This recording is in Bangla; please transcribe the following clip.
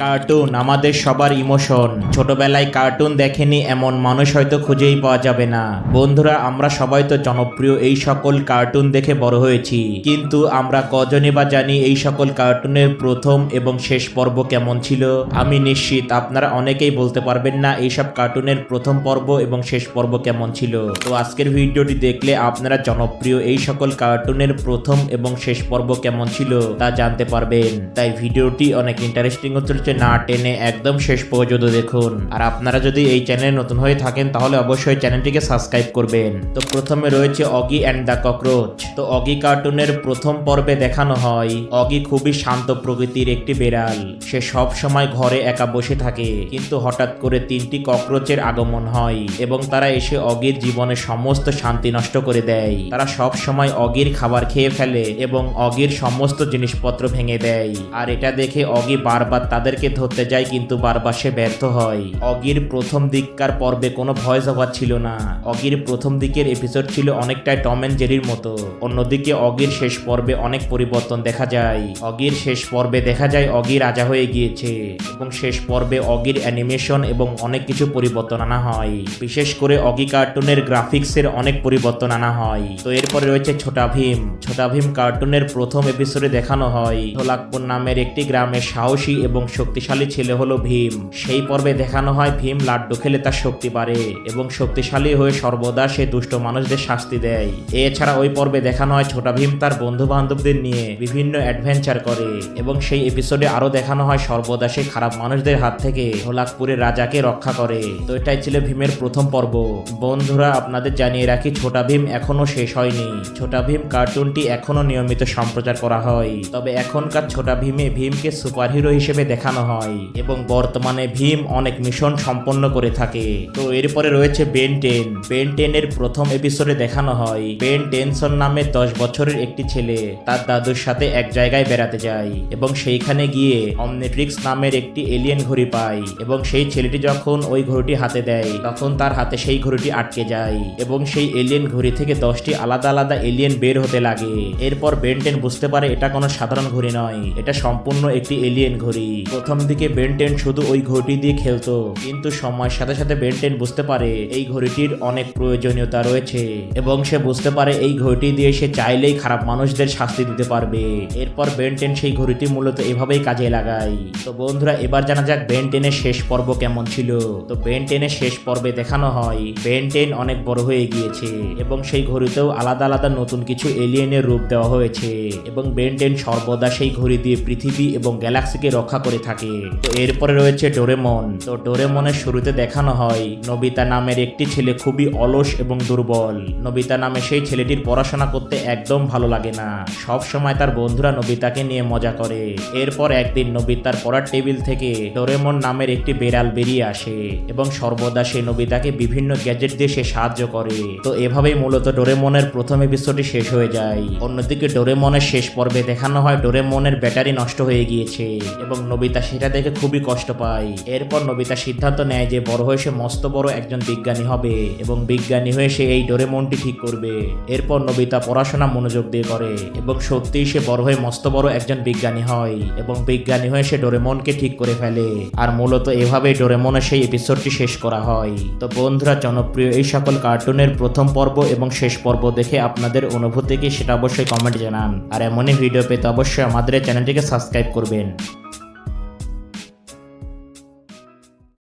কার্টুন আমাদের সবার ইমোশন। ছোটবেলায় কার্টুন দেখেনি এমন মানুষ হয়তো খুঁজেই পাওয়া যাবে না। বন্ধুরা, আমরা সবাই তো জনপ্রিয় এই সকল কার্টুন দেখে বড় হয়েছি, কিন্তু আমরা কজনই বা জানি এই সকল কার্টুনের প্রথম এবং শেষ পর্ব কেমন ছিল। আমি নিশ্চিত আপনারা অনেকেই বলতে পারবেন না এইসব কার্টুনের প্রথম পর্ব এবং শেষ পর্ব কেমন ছিল। তো আজকের ভিডিওটি দেখলে আপনারা জনপ্রিয় এই সকল কার্টুনের প্রথম এবং শেষ পর্ব কেমন ছিল তা জানতে পারবেন। তাই ভিডিওটি অনেক ইন্টারেস্টিং হচ্ছে, না টেনে একদম শেষ পর্যন্ত দেখুন। আর আপনারা যদি এই চ্যানেলে নতুন হয়ে থাকেন তাহলে অবশ্যই চ্যানেলটিকে সাবস্ক্রাইব করবেন। তো প্রথমে রয়েছে অগি অ্যান্ড দ্য ককরোচ। তো অগি কার্টুনের প্রথম পর্বে দেখানো হয় অগি খুবই শান্ত প্রকৃতির একটি বেড়াল। সে সব সময় ঘরে একা বসে থাকে, কিন্তু হঠাৎ করে 3টি ককরোচের আগমন হয় এবং তারা এসে অগির জীবনে সমস্ত শান্তি নষ্ট করে দেয়। তারা সব সময় অগির খাবার খেয়ে ফেলে এবং অগির সমস্ত জিনিসপত্র ভেঙে দেয়। আর এটা দেখে অগি বারবার তাদেরকে ধরতে যায়, কিন্তু বারবার সে ব্যর্থ হয়। অগির প্রথম দিককার পর্বে কোনো ভয়েস ওভার ছিল না। অগির প্রথম দিকের এপিসোড ছিল অনেকটাই টম এন্ড জেরির মতো। অন্যদিকে অগির শেষ পর্বে অনেক পরিবর্তন দেখা যায়। অগির শেষ পর্বে দেখা যায় অগি রাজা হয়ে গিয়েছে এবং শেষ পর্বে অগির অ্যানিমেশন এবং অনেক কিছু পরিবর্তন আনা হয়। বিশেষ করে অগি কার্টুনের গ্রাফিক্সের অনেক পরিবর্তন আনা হয়। তো এরপরে রয়েছে ছোটা ভীম। ছোটা ভীম কার্টুনের প্রথম এপিসোডে দেখানো হয় ধোলাকপুর নামের একটি গ্রামের সাহসী এবং শক্তিশালী ছেলে হলো ভীম। সেই পর্বে দেখানো হয় ভীম লাড্ডু খেলে তার শক্তি বাড়ে এবং শক্তিশালী হয়ে সর্বদা সে দুষ্ট মানুষদের শাস্তি দেয়। এছাড়া ওই পর্বে দেখানো হয় ছোটা ভীম তার বন্ধু বান্ধবদের নিয়ে বিভিন্ন অ্যাডভেঞ্চার করে এবং সেই এপিসোডে আরো দেখানো হয় সর্বদা সে খারাপ মানুষদের হাত থেকে ধোলাকপুরের রাজাকে রক্ষা করে। তো এটাই ছিল ভীমের প্রথম পর্ব। বন্ধুরা, আপনাদের জানিয়ে রাখি ছোটা ভীম এখনো শেষ হয়নি। ছোটা ভীম কার্টুনটি এখনো নিয়মিত সম্প্রচার করা হয়, তবে এখনকার ছোটা ভীমে ভীমকে সুপারহিরো হিসেবে দেখানো হয় এবং বর্তমানে ভীম অনেক মিশন সম্পন্ন করে থাকে। তো এরপরে রয়েছে বেন 10। বেন 10-এর প্রথম এপিসোডে দেখানো হয় বেন টেনসন নামে 10 বছরের একটি ছেলে তার দাদুর সাথে এক জায়গায় বেড়াতে যায় এবং সেইখানে গিয়ে অমনিট্রিক্স নামের একটি এলিয়েন ঘড়ি পায় এবং সেই ছেলেটি যখন ওই ঘড়িটি হাতে দেয় তখন তার হাতে সেই ঘড়িটি আটকে যায় এবং সেই এলিয়েন ঘড়ি থেকে 10টি আলাদা আলাদা এলিয়েন বের হতে লাগে। এরপর বেন 10 বুঝতে পারে এটা কোনো সাধারণ ঘড়ি নয়, এটা সম্পূর্ণ একটি এলিয়েন ঘড়ি। প্রথম দিকে বেন 10 শুধু ওই ঘড়িটি দিয়ে খেলতো, কিন্তু সময়ের সাথে সাথে বেন 10 বুঝতে পারে এই ঘড়িটির অনেক প্রয়োজনীয়তা রয়েছে এবং সে বুঝতে পারে এই ঘড়িটি দিয়ে সে চাইলেই খারাপ মানুষদের শাস্তি দিতে পারবে। এরপর বেন 10 সেই ঘড়িটি মূলত এভাবেই কাজে লাগায়। তো বন্ধুরা, এবার জানা যাক বেন 10-এর শেষ পর্ব কেমন ছিল। তো বেন 10-এর শেষ পর্বে দেখানো হয় বেন 10 অনেক বড় হয়ে গিয়েছে এবং সেই ঘড়িতেও আলাদা আলাদা নতুন কিছু এলিয়েনের রূপ দেওয়া হয়েছে এবং বেন 10 সর্বদা সেই ঘড়ি দিয়ে পৃথিবী এবং গ্যালাক্সিকে রক্ষা করে থাকে। তো এরপরে রয়েছে ডোরেমন। তো ডোরেমনের শুরুতে দেখানো হয় নোবিতা নামের একটি ছেলে খুবই অলস এবং দুর্বল। নোবিতা নামে সেই ছেলেটির পড়াশোনা করতে একদম ভালো লাগে না, সব সময় তার বন্ধুরা নোবিতাকে নিয়ে মজা করে। এরপর একদিন নোবিতার পড়ার টেবিল থেকে ডোরেমন নামের একটি বেড়াল বেরিয়ে আসে এবং সর্বদা সে নোবিতাকে বিভিন্ন গ্যাজেট দিয়ে সে সাহায্য করে। তো এভাবেই মূলত ডোরেমনের প্রথম এপিসোডটি শেষ হয়ে যায়। অন্যদিকে ডোরেমনের শেষ পর্বে দেখানো হয় ডোরেমনের ব্যাটারি নষ্ট হয়ে গিয়েছে এবং নোবিতা সেটা দেখে খুবই কষ্ট পায়। এরপর নোবিতা সিদ্ধান্ত নেয় যে বড় হয়ে সে মস্ত বড় একজন বিজ্ঞানী হবে এবং বিজ্ঞানী হয়ে সে এই ডোরেমনটি ঠিক করবে। এরপর নোবিতা পড়াশোনা মনোযোগ দিয়ে করে এবং সত্যিই সে বড় হয়ে মস্ত বড় একজন বিজ্ঞানী হয় এবং বিজ্ঞানী হয়ে সে ডোরেমনকে ঠিক করে ফেলে। আর মূলত এভাবেই ডোরেমনের সেই এপিসোডটি শেষ করা হয়। তো বন্ধুরা, জনপ্রিয় এই সকল কার্টুনের প্রথম পর্ব এবং শেষ পর্ব দেখে আপনাদের অনুভূতি কি সেটা অবশ্যই কমেন্ট জানান। আর এমনই ভিডিও পেতে অবশ্যই আমাদের চ্যানেলটিকে সাবস্ক্রাইব করবেন।